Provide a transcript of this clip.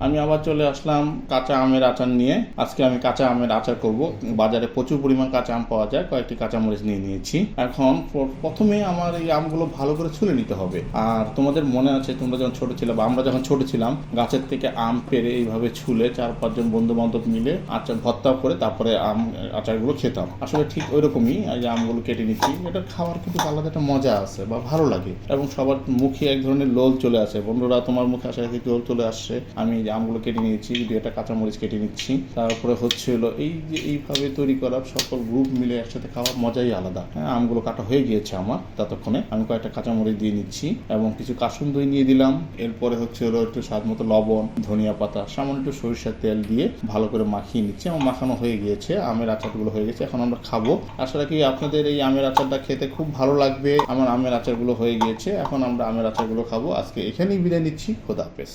আমি আবার চলে আসলাম কাঁচা আমের আচার নিয়ে। আজকে আমি কাঁচা আমের আচার করব। বাজারে প্রচুর পরিমাণ কাঁচা আম পাওয়া যায়, কয়েকটি কাঁচামরিচ নিয়ে নিয়েছি। এখন প্রথমে আমার এই আমগুলো ভালো করে ছুলে নিতে হবে। আর তোমাদের মনে আছে তোমরা যখন ছোট ছিলে বা আমরা যখন ছোট ছিলাম, গাছের থেকে আম পেড়ে এইভাবে ছুলে 4-5 জন বন্ধু বান্ধব মিলে আচার ভর্তা করে তারপরে আম আচারগুলো খেতাম। আসলে ঠিক ওই রকমই এই যে আমগুলো কেটে নিচ্ছি। এটা খাওয়ার কিন্তু আলাদা একটা মজা আছে বা ভালো লাগে, এবং সবার মুখে এক ধরনের লোল চলে আসে। বন্ধুরা, তোমার মুখে আসা রেখে লোল চলে আসছে। আমি যে আমগুলো কেটে নিয়েছি, 2টা কাঁচামরিচ কেটে নিচ্ছি। তারপরে হচ্ছে হলো এই যে এইভাবে তৈরি করা সকল গ্রুপ মিলে একসাথে খাওয়ার মজাই আলাদা। হ্যাঁ, আমগুলো কাটা হয়ে গিয়েছে আমার। ততক্ষণে আমি কয়েকটা কাঁচামরিচ দিয়ে নিচ্ছি এবং কিছু কাসুন দই নিয়ে দিলাম। এরপরে হচ্ছে হলো একটু স্বাদ মতো লবণ, ধনিয়া পাতা, সামান্য একটু সরিষার তেল দিয়ে ভালো করে মাখিয়ে নিচ্ছি। আমার মাখানো হয়ে গিয়েছে, আমের আচারগুলো হয়ে গেছে। এখন আমরা খাবো। আশা রাখি আপনাদের এই আমের আচারটা খেতে খুব ভালো লাগবে। আমার আমের আচারগুলো হয়ে গিয়েছে, এখন আমরা আমের আচারগুলো খাবো। আজকে এখানেই বিদায় নিচ্ছি। খোদা হাফেজ।